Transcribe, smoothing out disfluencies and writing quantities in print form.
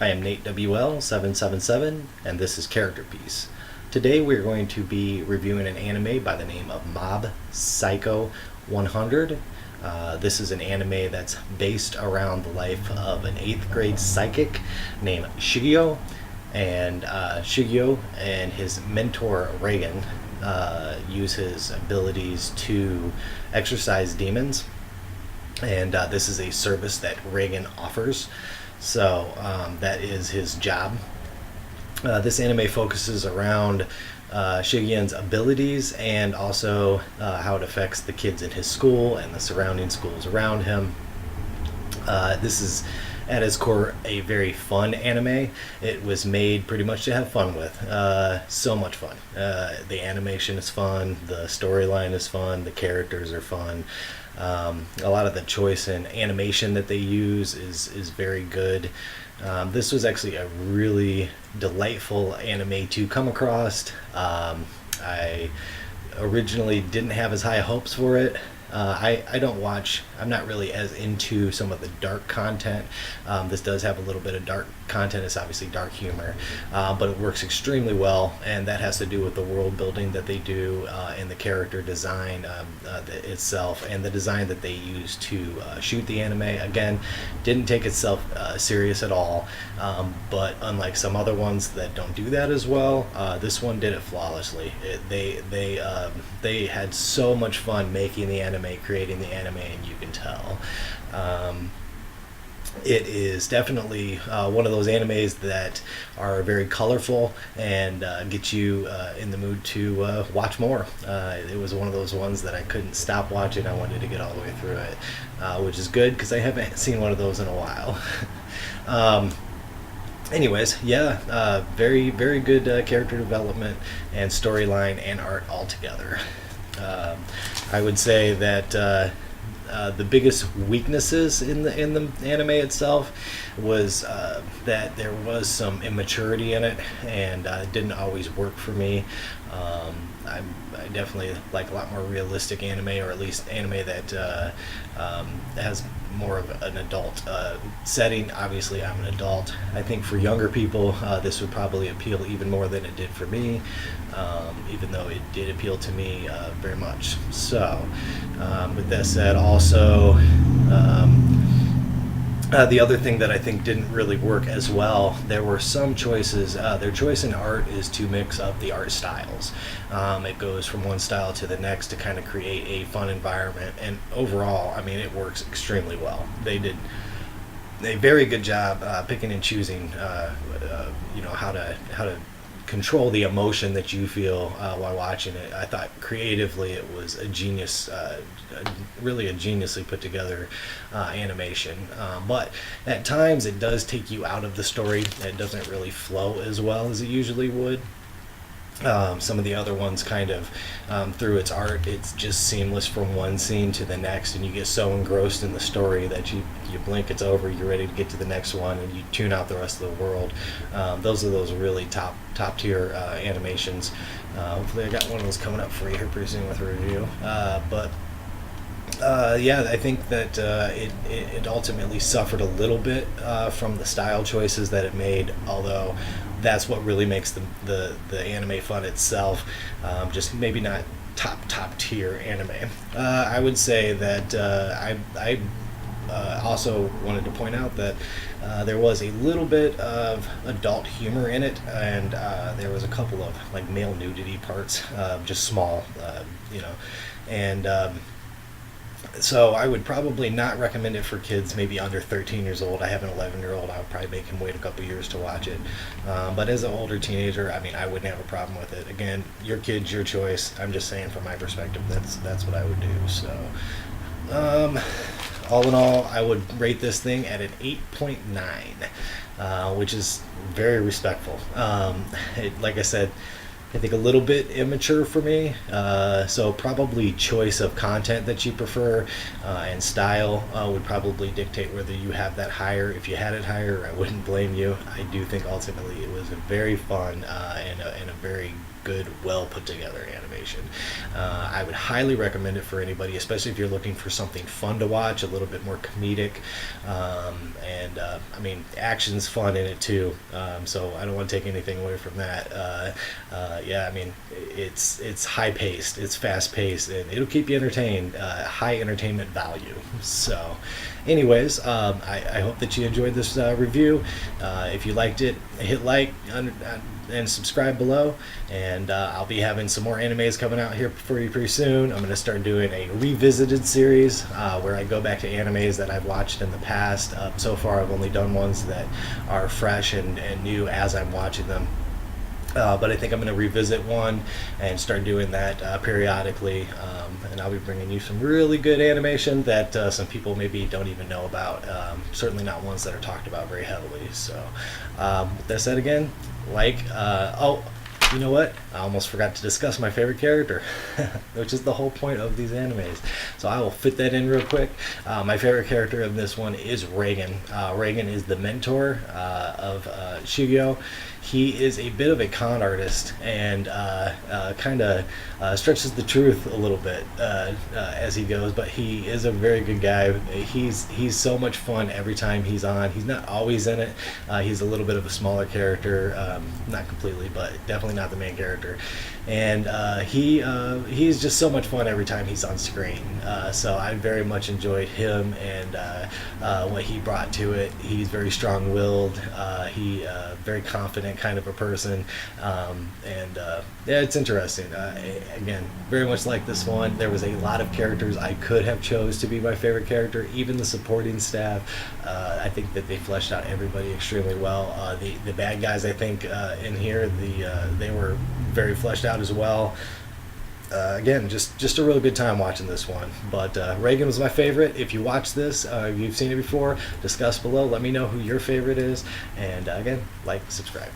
I am Nate WL777, and this is Character Piece. Today we're going to be reviewing an anime by the name of Mob Psycho 100. This is an anime that's based around the life of an 8th grade psychic named Shigeo. And Shigeo and his mentor Reagan use his abilities to exorcise demons. And this is a service that Reagan offers. So that is his job. This anime focuses around Shigeon's abilities and also how it affects the kids in his school and the surrounding schools around him. This is at its core a very fun anime. It was made pretty much to have fun with. So much fun. The animation is fun, the storyline is fun, the characters are fun. A lot of the choice in animation that they use is very good. This was actually a really delightful anime to come across. I originally didn't have as high hopes for it. I'm not really as into some of the dark content. This does have a little bit of dark content. It's obviously dark humor, but it works extremely well, and that has to do with the world building that they do and the character design itself, and the design that they use to shoot the anime. Again, didn't take itself serious at all, but unlike some other ones that don't do that as well, this one did it flawlessly. They had so much fun making the anime, creating the anime, and you can tell. It is definitely one of those animes that are very colorful and get you in the mood to watch more. It was one of those ones that I couldn't stop watching. I wanted to get all the way through it, which is good because I haven't seen one of those in a while. Anyways, yeah, very, very good character development and storyline and art altogether. I would say that the biggest weaknesses in the anime itself was that there was some immaturity in it, and it didn't always work for me. I definitely like a lot more realistic anime, or at least anime that has more of an adult setting. Obviously, I'm an adult. I think for younger people, this would probably appeal even more than it did for me, even though it did appeal to me very much. So, with that said, also, the other thing that I think didn't really work as well, there were some choices. Their choice in art is to mix up the art styles. It goes from one style to the next to kind of create a fun environment. And overall, I mean, it works extremely well. They did a very good job picking and choosing, how to control the emotion that you feel while watching it. I thought creatively it was a genius, really a geniusly put together animation. But at times it does take you out of the story. It doesn't really flow as well as it usually would. Some of the other ones kind of, through its art, it's just seamless from one scene to the next, and you get so engrossed in the story that you blink, it's over, you're ready to get to the next one, and you tune out the rest of the world. Those are those really top tier animations. Hopefully I got one of those coming up for you here pretty soon with a review. Yeah, I think that it ultimately suffered a little bit from the style choices that it made, although that's what really makes the anime fun itself. Just maybe not top tier anime. I would say that I also wanted to point out that there was a little bit of adult humor in it, and there was a couple of like male nudity parts, just small, and so I would probably not recommend it for kids maybe under 13 years old. I have an 11-year-old. I would probably make him wait a couple years to watch it. But as an older teenager, I mean, I wouldn't have a problem with it. Again, your kid's your choice. I'm just saying from my perspective, that's what I would do. So, all in all, I would rate this thing at an 8.9, which is very respectful. Like I said, I think a little bit immature for me, so probably choice of content that you prefer and style would probably dictate whether you have that higher. If you had it higher, I wouldn't blame you. I do think ultimately it was a very fun and a very good, well put together animation. I would highly recommend it for anybody, especially if you're looking for something fun to watch, a little bit more comedic, and I mean, action's fun in it too. So I don't want to take anything away from that. Yeah, I mean, it's high paced, it's fast paced, and it'll keep you entertained. High entertainment value. So, anyways, I hope that you enjoyed this review. If you liked it, hit like and subscribe below, and I'll be having some more animes coming out here for you pretty soon. I'm going to start doing a revisited series where I go back to animes that I've watched in the past. So far I've only done ones that are fresh and new as I'm watching them. But I think I'm going to revisit one and start doing that periodically, and I'll be bringing you some really good animation that some people maybe don't even know about, certainly not ones that are talked about very heavily. So with that said, again, oh, you know what? I almost forgot to discuss my favorite character, which is the whole point of these animes. So I will fit that in real quick. My favorite character of this one is Reagan. Reagan is the mentor of Shugyo. He is a bit of a con artist and kind of stretches the truth a little bit as he goes, but he is a very good guy. He's so much fun every time he's on. He's not always in it. He's a little bit of a smaller character, not completely, but definitely not the main character. And he's just so much fun every time he's on screen. So I very much enjoyed him and what he brought to it. He's very strong-willed. He very confident kind of a person, and yeah, it's interesting. Again, very much like this one, there was a lot of characters I could have chose to be my favorite character, even the supporting staff. I think that they fleshed out everybody extremely well. The bad guys, I think, in here, they were very fleshed out as well. Again, just a really good time watching this one. But Reagan was my favorite. If you watch this, you've seen it before, discuss below. Let me know who your favorite is. And again, like, subscribe.